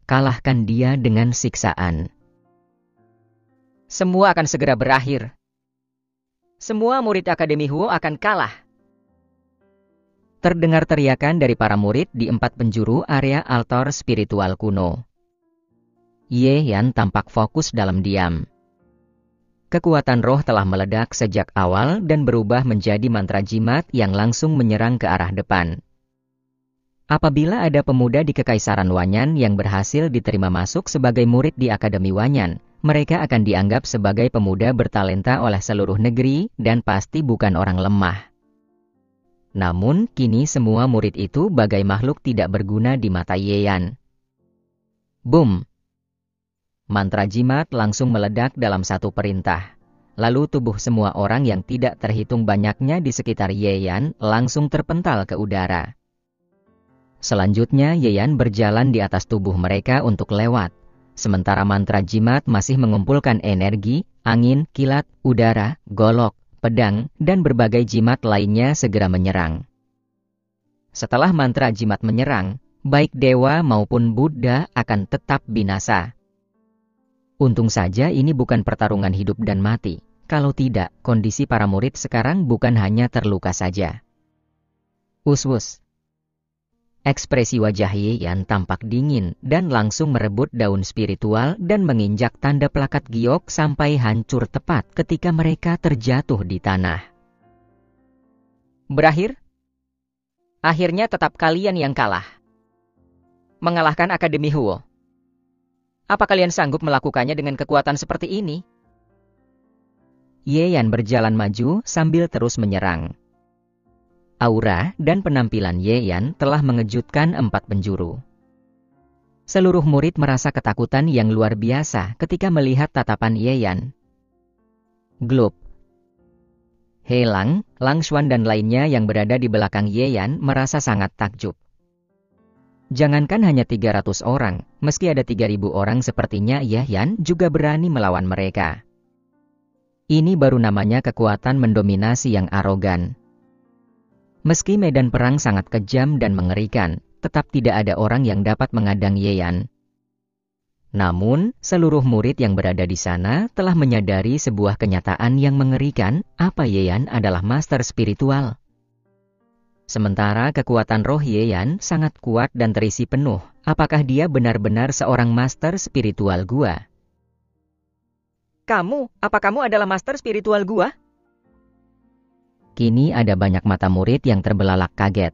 kalahkan dia dengan siksaan. Semua akan segera berakhir. Semua murid Akademi Huo akan kalah. Terdengar teriakan dari para murid di 4 penjuru area altar spiritual kuno. Ye Yan tampak fokus dalam diam. Kekuatan roh telah meledak sejak awal dan berubah menjadi mantra jimat yang langsung menyerang ke arah depan. Apabila ada pemuda di Kekaisaran Wanyan yang berhasil diterima masuk sebagai murid di Akademi Wanyan, mereka akan dianggap sebagai pemuda bertalenta oleh seluruh negeri dan pasti bukan orang lemah. Namun, kini semua murid itu bagai makhluk tidak berguna di mata Ye Yan. Boom! Mantra jimat langsung meledak dalam satu perintah. Lalu tubuh semua orang yang tidak terhitung banyaknya di sekitar Ye Yan langsung terpental ke udara. Selanjutnya Ye Yan berjalan di atas tubuh mereka untuk lewat. Sementara mantra jimat masih mengumpulkan energi, angin, kilat, udara, golok, pedang, dan berbagai jimat lainnya segera menyerang. Setelah mantra jimat menyerang, baik dewa maupun Buddha akan tetap binasa. Untung saja ini bukan pertarungan hidup dan mati. Kalau tidak, kondisi para murid sekarang bukan hanya terluka saja. Us-us. Ekspresi wajah Ye Yan tampak dingin dan langsung merebut daun spiritual dan menginjak tanda plakat giok sampai hancur tepat ketika mereka terjatuh di tanah. Berakhir? Akhirnya tetap kalian yang kalah. Mengalahkan Akademi Huo. Apa kalian sanggup melakukannya dengan kekuatan seperti ini? Ye Yan berjalan maju sambil terus menyerang. Aura dan penampilan Ye Yan telah mengejutkan 4 penjuru. Seluruh murid merasa ketakutan yang luar biasa ketika melihat tatapan Ye Yan. Glub. He Lang, Lang Xuan dan lainnya yang berada di belakang Ye Yan merasa sangat takjub. Jangankan hanya 300 orang, meski ada 3.000 orang sepertinya Ye Yan juga berani melawan mereka. Ini baru namanya kekuatan mendominasi yang arogan. Meski medan perang sangat kejam dan mengerikan, tetap tidak ada orang yang dapat mengadang Ye Yan. Namun, seluruh murid yang berada di sana telah menyadari sebuah kenyataan yang mengerikan, apa Ye Yan adalah master spiritual. Sementara kekuatan roh Ye Yan sangat kuat dan terisi penuh, apakah dia benar-benar seorang master spiritual gua? Apa kamu adalah master spiritual gua? Kini ada banyak mata murid yang terbelalak kaget.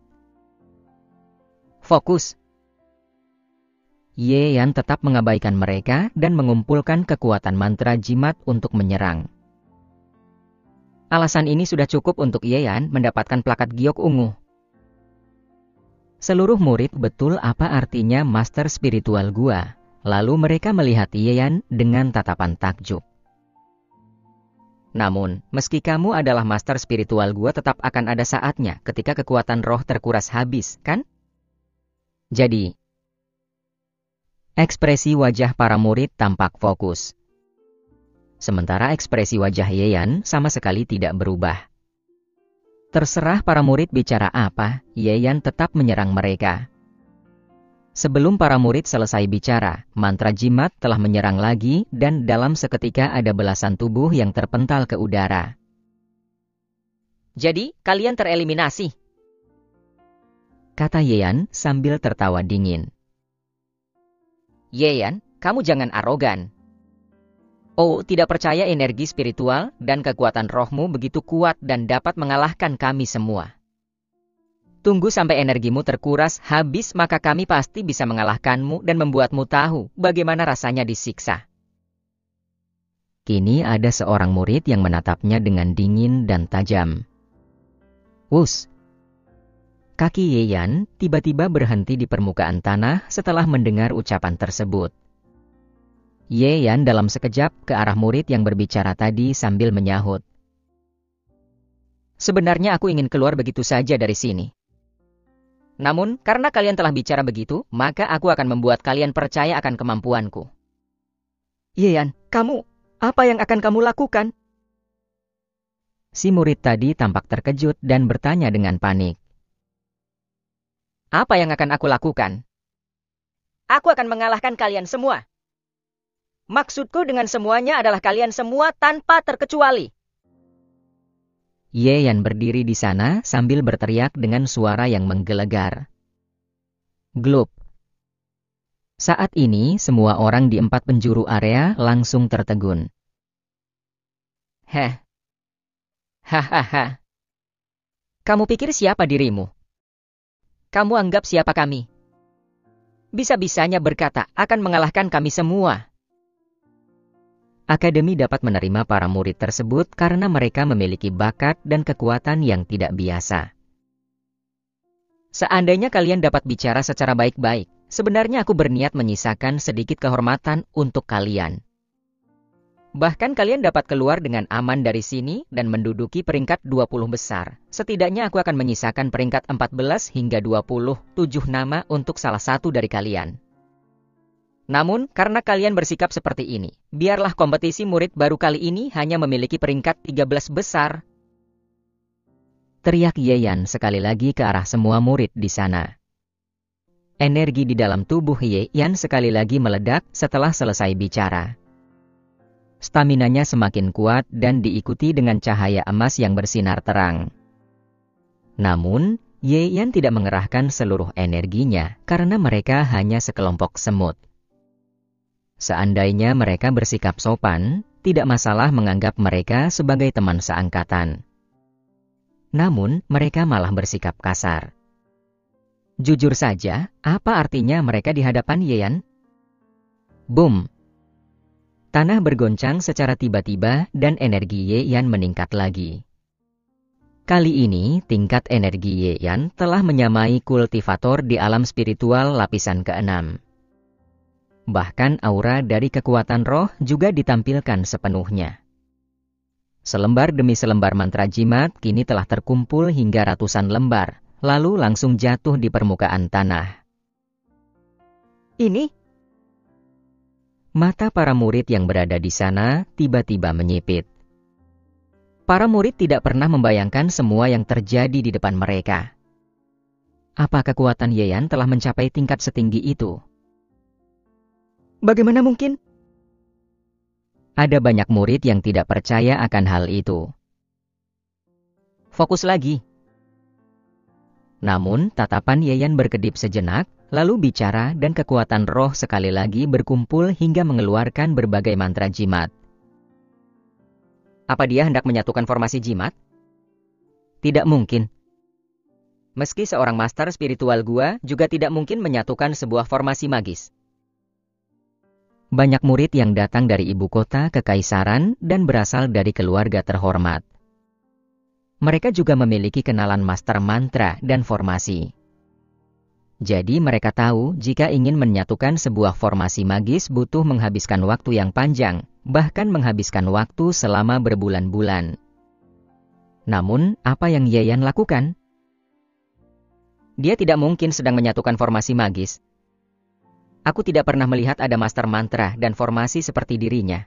Fokus. Ye Yan tetap mengabaikan mereka dan mengumpulkan kekuatan mantra jimat untuk menyerang. Alasan ini sudah cukup untuk Ye Yan mendapatkan plakat giok ungu. Seluruh murid betul apa artinya master spiritual gua. Lalu mereka melihat Ye Yan dengan tatapan takjub. Namun, meski kamu adalah master spiritual gua tetap akan ada saatnya ketika kekuatan roh terkuras habis, kan? Jadi, ekspresi wajah para murid tampak fokus. Sementara ekspresi wajah Ye Yan sama sekali tidak berubah. Terserah para murid bicara apa, Ye Yan tetap menyerang mereka. Sebelum para murid selesai bicara, mantra jimat telah menyerang lagi dan dalam seketika ada belasan tubuh yang terpental ke udara. Jadi, kalian tereliminasi, kata Ye Yan sambil tertawa dingin. Ye Yan, kamu jangan arogan. Oh, tidak percaya energi spiritual dan kekuatan rohmu begitu kuat dan dapat mengalahkan kami semua. Tunggu sampai energimu terkuras habis maka kami pasti bisa mengalahkanmu dan membuatmu tahu bagaimana rasanya disiksa. Kini ada seorang murid yang menatapnya dengan dingin dan tajam. Wus! Kaki Ye Yan tiba-tiba berhenti di permukaan tanah setelah mendengar ucapan tersebut. Ye Yan dalam sekejap ke arah murid yang berbicara tadi sambil menyahut. Sebenarnya aku ingin keluar begitu saja dari sini. Namun, karena kalian telah bicara begitu, maka aku akan membuat kalian percaya akan kemampuanku. Ye Yan, apa yang akan kamu lakukan? Si murid tadi tampak terkejut dan bertanya dengan panik. Apa yang akan aku lakukan? Aku akan mengalahkan kalian semua. Maksudku dengan semuanya adalah kalian semua tanpa terkecuali. Ye Yan berdiri di sana sambil berteriak dengan suara yang menggelegar. Glub. Saat ini semua orang di 4 penjuru area langsung tertegun. Heh. Hahaha. Kamu pikir siapa dirimu? Kamu anggap siapa kami? Bisa-bisanya berkata akan mengalahkan kami semua. Akademi dapat menerima para murid tersebut karena mereka memiliki bakat dan kekuatan yang tidak biasa. Seandainya kalian dapat bicara secara baik-baik, sebenarnya aku berniat menyisakan sedikit kehormatan untuk kalian. Bahkan kalian dapat keluar dengan aman dari sini dan menduduki peringkat 20 besar. Setidaknya aku akan menyisakan peringkat 14 hingga 27 nama untuk salah satu dari kalian. Namun, karena kalian bersikap seperti ini, biarlah kompetisi murid baru kali ini hanya memiliki peringkat 13 besar. Teriak Ye Yan sekali lagi ke arah semua murid di sana. Energi di dalam tubuh Ye Yan sekali lagi meledak setelah selesai bicara. Staminanya semakin kuat dan diikuti dengan cahaya emas yang bersinar terang. Namun, Ye Yan tidak mengerahkan seluruh energinya karena mereka hanya sekelompok semut. Seandainya mereka bersikap sopan, tidak masalah menganggap mereka sebagai teman seangkatan. Namun, mereka malah bersikap kasar. Jujur saja, apa artinya mereka di hadapan Ye Yan? Boom! Tanah bergoncang secara tiba-tiba dan energi Ye Yan meningkat lagi. Kali ini, tingkat energi Ye Yan telah menyamai kultivator di alam spiritual lapisan ke-6. Bahkan aura dari kekuatan roh juga ditampilkan sepenuhnya. Selembar demi selembar mantra jimat kini telah terkumpul hingga ratusan lembar, lalu langsung jatuh di permukaan tanah. Ini? Mata para murid yang berada di sana tiba-tiba menyipit. Para murid tidak pernah membayangkan semua yang terjadi di depan mereka. Apa kekuatan Ye Yan telah mencapai tingkat setinggi itu? Bagaimana mungkin? Ada banyak murid yang tidak percaya akan hal itu. Fokus lagi. Namun, tatapan Ye Yan berkedip sejenak, lalu bicara dan kekuatan roh sekali lagi berkumpul hingga mengeluarkan berbagai mantra jimat. Apa dia hendak menyatukan formasi jimat? Tidak mungkin. Meski seorang master spiritual gua juga tidak mungkin menyatukan sebuah formasi magis. Banyak murid yang datang dari ibu kota kekaisaran dan berasal dari keluarga terhormat. Mereka juga memiliki kenalan master mantra dan formasi. Jadi mereka tahu jika ingin menyatukan sebuah formasi magis butuh menghabiskan waktu yang panjang, bahkan menghabiskan waktu selama berbulan-bulan. Namun, apa yang Ye Yan lakukan? Dia tidak mungkin sedang menyatukan formasi magis. Aku tidak pernah melihat ada master mantra dan formasi seperti dirinya.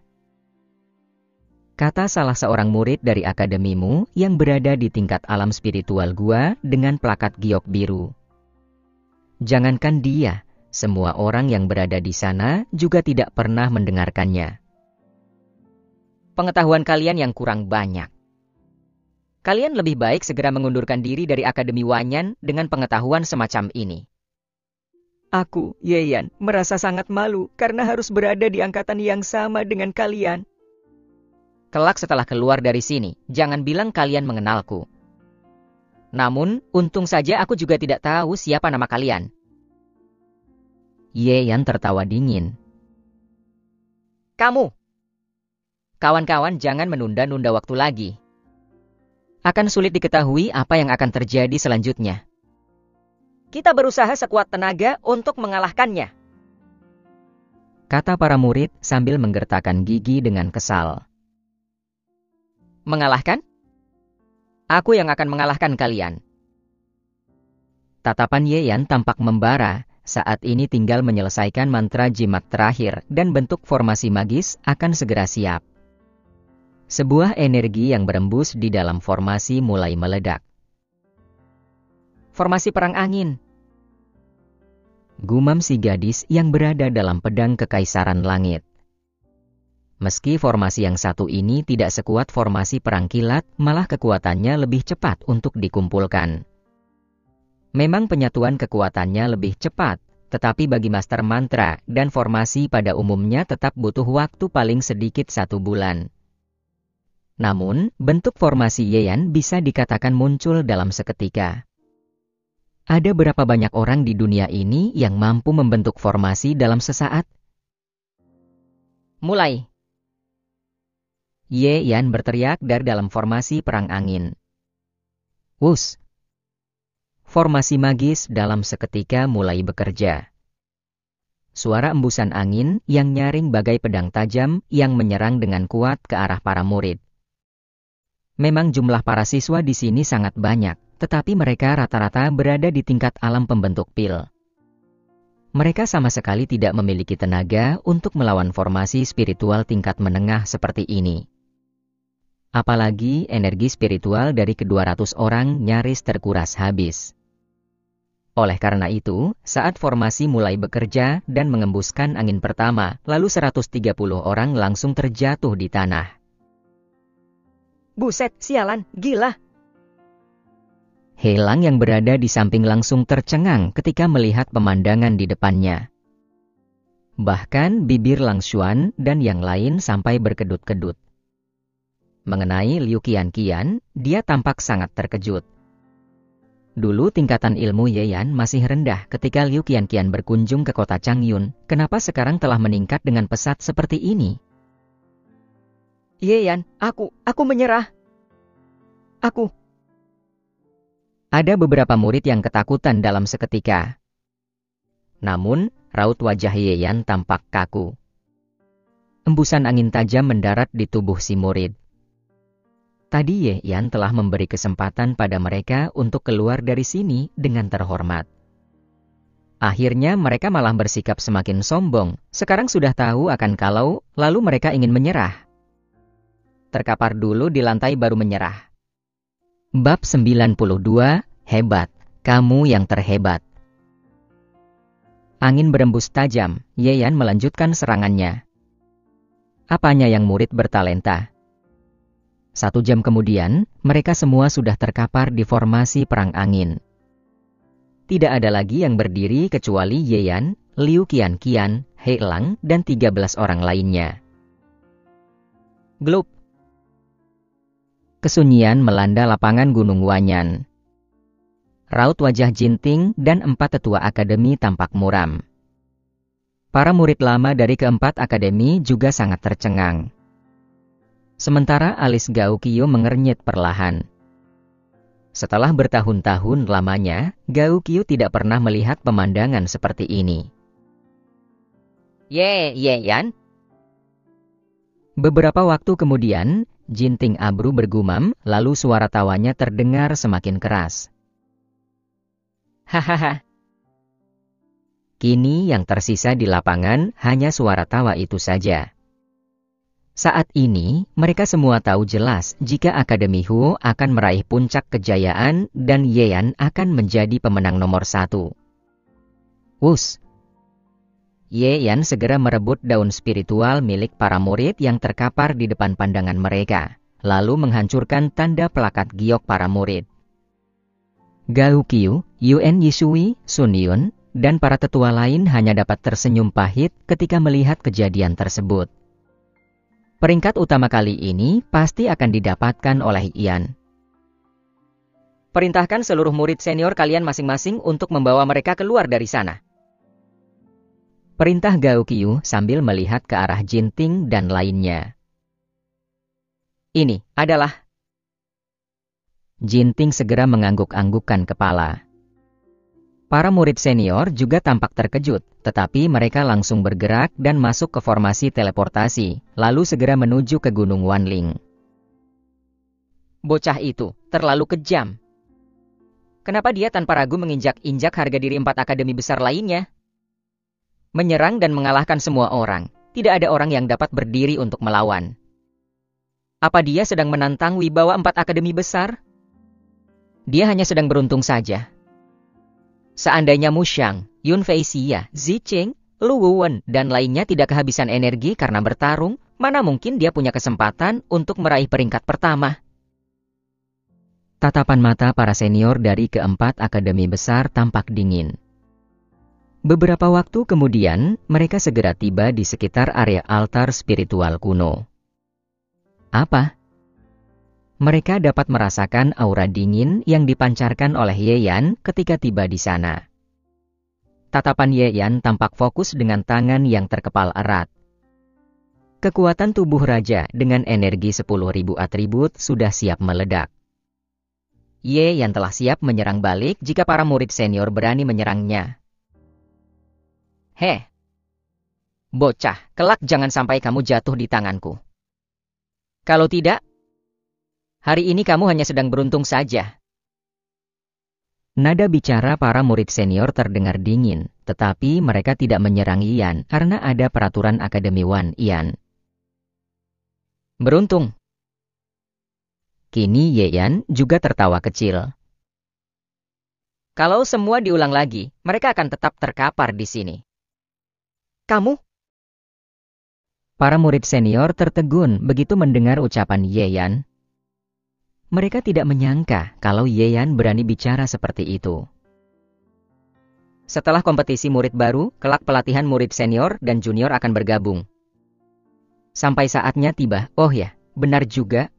Kata salah seorang murid dari akademimu yang berada di tingkat alam spiritual gua dengan plakat giok biru. Jangankan dia, semua orang yang berada di sana juga tidak pernah mendengarkannya. Pengetahuan kalian yang kurang banyak. Kalian lebih baik segera mengundurkan diri dari Akademi Wanyan dengan pengetahuan semacam ini. Aku, Ye Yan, merasa sangat malu karena harus berada di angkatan yang sama dengan kalian. Kelak setelah keluar dari sini, jangan bilang kalian mengenalku. Namun, untung saja aku juga tidak tahu siapa nama kalian. Ye Yan tertawa dingin. Kamu! Kawan-kawan jangan menunda-nunda waktu lagi. Akan sulit diketahui apa yang akan terjadi selanjutnya. Kita berusaha sekuat tenaga untuk mengalahkannya. Kata para murid sambil menggertakkan gigi dengan kesal. Mengalahkan? Aku yang akan mengalahkan kalian. Tatapan Ye Yan tampak membara, saat ini tinggal menyelesaikan mantra jimat terakhir dan bentuk formasi magis akan segera siap. Sebuah energi yang berembus di dalam formasi mulai meledak. Formasi perang angin. Gumam si gadis yang berada dalam pedang kekaisaran langit. Meski formasi yang satu ini tidak sekuat formasi perang kilat, malah kekuatannya lebih cepat untuk dikumpulkan. Memang penyatuan kekuatannya lebih cepat, tetapi bagi master mantra dan formasi pada umumnya tetap butuh waktu paling sedikit 1 bulan. Namun, bentuk formasi Yeyan bisa dikatakan muncul dalam seketika. Ada berapa banyak orang di dunia ini yang mampu membentuk formasi dalam sesaat? Mulai. Yeyan berteriak dari dalam formasi perang angin. Wus! Formasi magis dalam seketika mulai bekerja. Suara embusan angin yang nyaring bagai pedang tajam yang menyerang dengan kuat ke arah para murid. Memang jumlah para siswa di sini sangat banyak, tetapi mereka rata-rata berada di tingkat alam pembentuk pil. Mereka sama sekali tidak memiliki tenaga untuk melawan formasi spiritual tingkat menengah seperti ini. Apalagi energi spiritual dari ke-200 orang nyaris terkuras habis. Oleh karena itu, saat formasi mulai bekerja dan mengembuskan angin pertama, lalu 130 orang langsung terjatuh di tanah. Buset, sialan, gila. Helang yang berada di samping langsung tercengang ketika melihat pemandangan di depannya. Bahkan bibir Lang Xuan dan yang lain sampai berkedut-kedut. Mengenai Liu Qianqian, dia tampak sangat terkejut. Dulu tingkatan ilmu Yeyan masih rendah ketika Liu Qianqian berkunjung ke kota Changyun. Kenapa sekarang telah meningkat dengan pesat seperti ini? Yeyan, aku menyerah. Ada beberapa murid yang ketakutan dalam seketika. Namun, raut wajah Yeyan tampak kaku. Embusan angin tajam mendarat di tubuh si murid. Tadi Yeyan telah memberi kesempatan pada mereka untuk keluar dari sini dengan terhormat. Akhirnya mereka malah bersikap semakin sombong. Sekarang sudah tahu akan kalau, lalu mereka ingin menyerah. Terkapar dulu di lantai baru menyerah. Bab 92, hebat, kamu yang terhebat. Angin berembus tajam, Yeyan melanjutkan serangannya. Apanya yang murid bertalenta? 1 jam kemudian, mereka semua sudah terkapar di formasi perang angin. Tidak ada lagi yang berdiri kecuali Yeyan, Liu Qianqian, Helang, dan 13 orang lainnya. Glup! Kesunyian melanda lapangan Gunung Wanyan. Raut wajah Jinting dan 4 tetua akademi tampak muram. Para murid lama dari ke-4 akademi juga sangat tercengang. Sementara alis Gao Qiu mengernyit perlahan. Setelah bertahun-tahun lamanya, Gao Qiu tidak pernah melihat pemandangan seperti ini. Yeyan. Beberapa waktu kemudian, Jinting Abru bergumam, lalu suara tawanya terdengar semakin keras. Hahaha. Kini yang tersisa di lapangan hanya suara tawa itu saja. Saat ini, mereka semua tahu jelas jika Akademi Huo akan meraih puncak kejayaan dan Yeyan akan menjadi pemenang nomor 1. Wus! Yeyan segera merebut daun spiritual milik para murid yang terkapar di depan pandangan mereka, lalu menghancurkan tanda pelakat giok para murid. Gao Qiu, Yuan Yishui, Sun Yun, dan para tetua lain hanya dapat tersenyum pahit ketika melihat kejadian tersebut. Peringkat utama kali ini pasti akan didapatkan oleh Ian. Perintahkan seluruh murid senior kalian masing-masing untuk membawa mereka keluar dari sana. Perintah Gao Qiu sambil melihat ke arah Jinting dan lainnya. Ini adalah... Jinting segera mengangguk-anggukkan kepala. Para murid senior juga tampak terkejut, tetapi mereka langsung bergerak dan masuk ke formasi teleportasi, lalu segera menuju ke Gunung Wanling. Bocah itu terlalu kejam. Kenapa dia tanpa ragu menginjak-injak harga diri 4 akademi besar lainnya? Menyerang dan mengalahkan semua orang. Tidak ada orang yang dapat berdiri untuk melawan. Apa dia sedang menantang wibawa 4 akademi besar? Dia hanya sedang beruntung saja. Seandainya Mushang, Yun Feixia, Zicheng, Lu Wuwen, dan lainnya tidak kehabisan energi karena bertarung, mana mungkin dia punya kesempatan untuk meraih peringkat pertama. Tatapan mata para senior dari keempat akademi besar tampak dingin. Beberapa waktu kemudian, mereka segera tiba di sekitar area altar spiritual kuno. Apa? Mereka dapat merasakan aura dingin yang dipancarkan oleh Ye Yan ketika tiba di sana. Tatapan Ye Yan tampak fokus dengan tangan yang terkepal erat. Kekuatan tubuh raja dengan energi 10.000 atribut sudah siap meledak. Ye Yan telah siap menyerang balik jika para murid senior berani menyerangnya. Heh! Bocah, kelak jangan sampai kamu jatuh di tanganku. Kalau tidak, hari ini kamu hanya sedang beruntung saja. Nada bicara para murid senior terdengar dingin, tetapi mereka tidak menyerang Yan karena ada peraturan Akademi Wan Yan. Beruntung. Kini Ye Yan juga tertawa kecil. Kalau semua diulang lagi, mereka akan tetap terkapar di sini. Kamu? Para murid senior tertegun begitu mendengar ucapan Ye Yan. Mereka tidak menyangka kalau Ye Yan berani bicara seperti itu. Setelah kompetisi murid baru, kelak pelatihan murid senior dan junior akan bergabung. Sampai saatnya tiba. Oh ya, benar juga.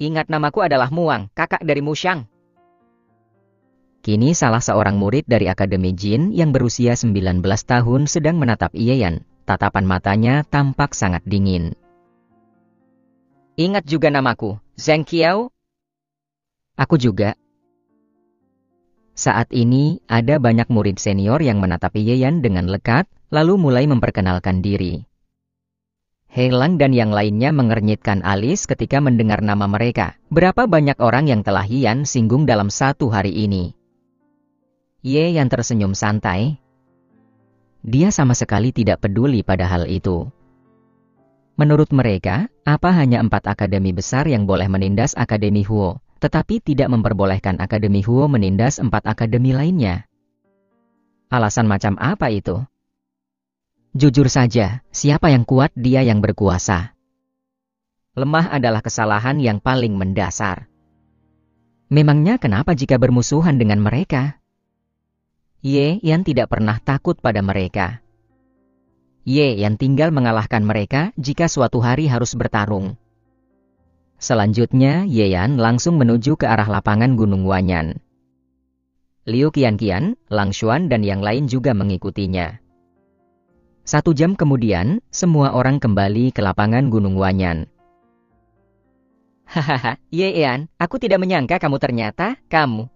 Ingat namaku adalah Muang, kakak dari Mushang. Kini salah seorang murid dari Akademi Jin yang berusia 19 tahun sedang menatap Ye Yan. Tatapan matanya tampak sangat dingin. Ingat juga namaku, Zheng Qiao? Aku juga. Saat ini, ada banyak murid senior yang menatap Ye Yan dengan lekat, lalu mulai memperkenalkan diri. He Lang dan yang lainnya mengernyitkan alis ketika mendengar nama mereka. Berapa banyak orang yang telah Yan singgung dalam satu hari ini? Ye Yan tersenyum santai. Dia sama sekali tidak peduli pada hal itu. Menurut mereka, apa hanya 4 akademi besar yang boleh menindas Akademi Huo, tetapi tidak memperbolehkan Akademi Huo menindas 4 akademi lainnya. Alasan macam apa itu? Jujur saja, siapa yang kuat dia yang berkuasa. Lemah adalah kesalahan yang paling mendasar. Memangnya kenapa jika bermusuhan dengan mereka? Ye Yan tidak pernah takut pada mereka. Ye Yan tinggal mengalahkan mereka jika suatu hari harus bertarung. Selanjutnya, Ye Yan langsung menuju ke arah lapangan Gunung Wanyan. Liu Qianqian, Lang Xuan dan yang lain juga mengikutinya. 1 jam kemudian, semua orang kembali ke lapangan Gunung Wanyan. Hahaha, Ye Yan, aku tidak menyangka kamu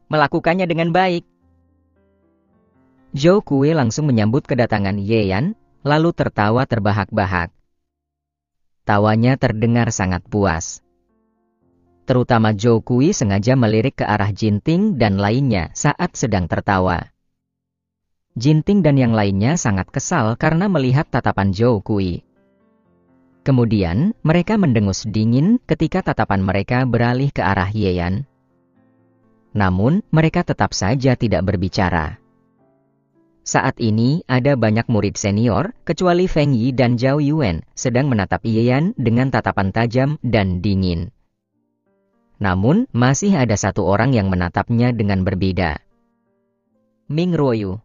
melakukannya dengan baik. Zhou Kui langsung menyambut kedatangan Ye Yan, lalu tertawa terbahak-bahak. Tawanya terdengar sangat puas. Terutama Zhou Kui sengaja melirik ke arah Jinting dan lainnya saat sedang tertawa. Jinting dan yang lainnya sangat kesal karena melihat tatapan Zhou Kui. Kemudian, mereka mendengus dingin ketika tatapan mereka beralih ke arah Ye Yan. Namun, mereka tetap saja tidak berbicara. Saat ini, ada banyak murid senior, kecuali Feng Yi dan Zhao Yuan, sedang menatap Ye Yan dengan tatapan tajam dan dingin. Namun, masih ada 1 orang yang menatapnya dengan berbeda. Ming Ruoyu.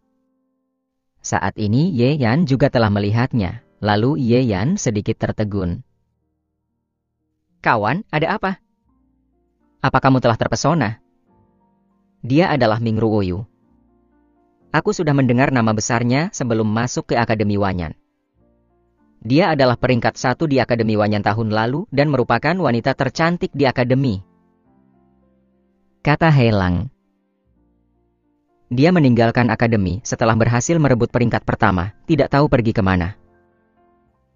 Saat ini, Ye Yan juga telah melihatnya, lalu Ye Yan sedikit tertegun. Kawan, ada apa? Apa kamu telah terpesona? Dia adalah Ming Ruoyu. Aku sudah mendengar nama besarnya sebelum masuk ke Akademi Wanyan. Dia adalah peringkat 1 di Akademi Wanyan tahun lalu dan merupakan wanita tercantik di Akademi. Kata He Lang. Dia meninggalkan Akademi setelah berhasil merebut peringkat pertama, tidak tahu pergi kemana.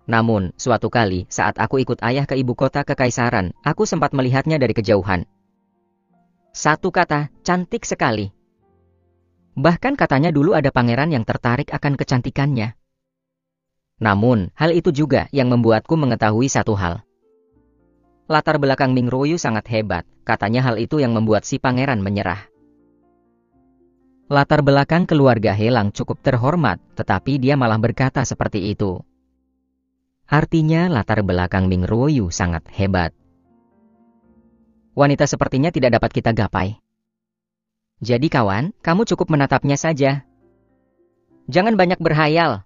Namun, suatu kali saat aku ikut ayah ke ibu kota kekaisaran, aku sempat melihatnya dari kejauhan. Satu kata, cantik sekali. Bahkan katanya dulu ada pangeran yang tertarik akan kecantikannya. Namun, hal itu juga yang membuatku mengetahui satu hal. Latar belakang Ming Ruoyu sangat hebat, katanya hal itu yang membuat si pangeran menyerah. Latar belakang keluarga Helang cukup terhormat, tetapi dia malah berkata seperti itu. Artinya latar belakang Ming Ruoyu sangat hebat. Wanita sepertinya tidak dapat kita gapai. Jadi kawan, kamu cukup menatapnya saja. Jangan banyak berhayal,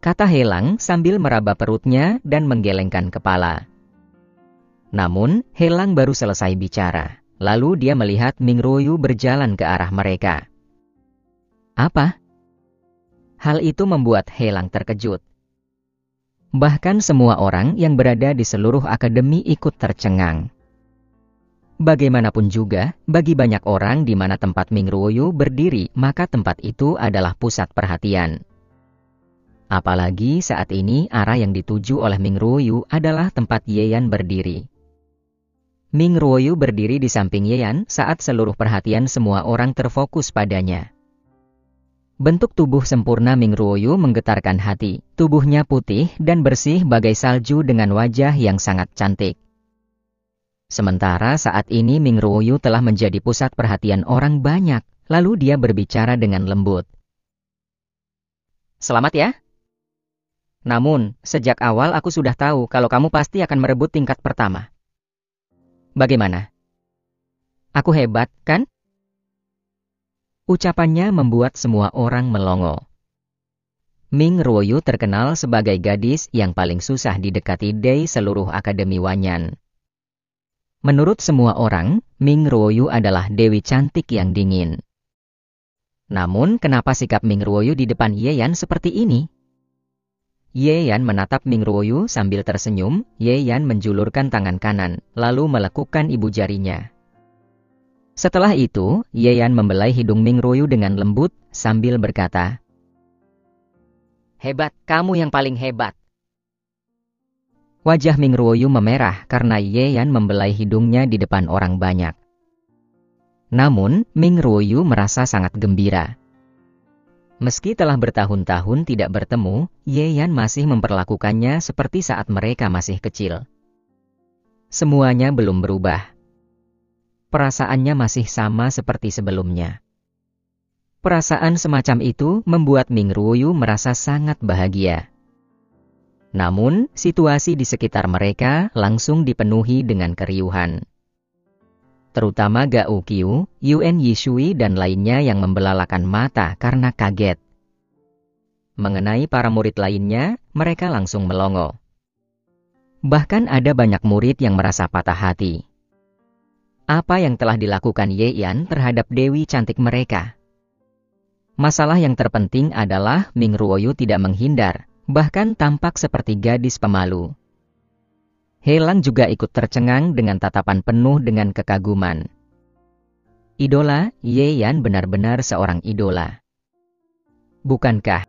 kata Helang sambil meraba perutnya dan menggelengkan kepala. Namun, Helang baru selesai bicara. Lalu dia melihat Ming Ruoyu berjalan ke arah mereka. Apa? Hal itu membuat Helang terkejut. Bahkan semua orang yang berada di seluruh akademi ikut tercengang. Bagaimanapun juga, bagi banyak orang di mana tempat Ming Ruoyu berdiri, maka tempat itu adalah pusat perhatian. Apalagi saat ini arah yang dituju oleh Ming Ruoyu adalah tempat Yeyan berdiri. Ming Ruoyu berdiri di samping Yeyan saat seluruh perhatian semua orang terfokus padanya. Bentuk tubuh sempurna Ming Ruoyu menggetarkan hati. Tubuhnya putih dan bersih bagai salju dengan wajah yang sangat cantik. Sementara saat ini Ming Ruoyu telah menjadi pusat perhatian orang banyak, lalu dia berbicara dengan lembut. Selamat ya. Namun, sejak awal aku sudah tahu kalau kamu pasti akan merebut tingkat pertama. Bagaimana? Aku hebat, kan? Ucapannya membuat semua orang melongo. Ming Ruoyu terkenal sebagai gadis yang paling susah didekati di seluruh Akademi Wanyan. Menurut semua orang, Ming Ruoyu adalah dewi cantik yang dingin. Namun, kenapa sikap Ming Ruoyu di depan Yeyan seperti ini? Yeyan menatap Ming Ruoyu sambil tersenyum. Yeyan menjulurkan tangan kanan, lalu melekukkan ibu jarinya. Setelah itu, Yeyan membelai hidung Ming Ruoyu dengan lembut, sambil berkata, Hebat, kamu yang paling hebat. Wajah Ming Ruoyu memerah karena Yeyan membelai hidungnya di depan orang banyak. Namun, Ming Ruoyu merasa sangat gembira. Meski telah bertahun-tahun tidak bertemu, Yeyan masih memperlakukannya seperti saat mereka masih kecil. Semuanya belum berubah. Perasaannya masih sama seperti sebelumnya. Perasaan semacam itu membuat Ming Ruoyu merasa sangat bahagia. Namun, situasi di sekitar mereka langsung dipenuhi dengan keriuhan. Terutama Gao Qiu, Yuan Yishui dan lainnya yang membelalakan mata karena kaget. Mengenai para murid lainnya, mereka langsung melongo. Bahkan ada banyak murid yang merasa patah hati. Apa yang telah dilakukan Yeyan terhadap dewi cantik mereka? Masalah yang terpenting adalah Ming Ruoyu tidak menghindar, bahkan tampak seperti gadis pemalu. Helang juga ikut tercengang dengan tatapan penuh dengan kekaguman. Idola, Yeyan benar-benar seorang idola. Bukankah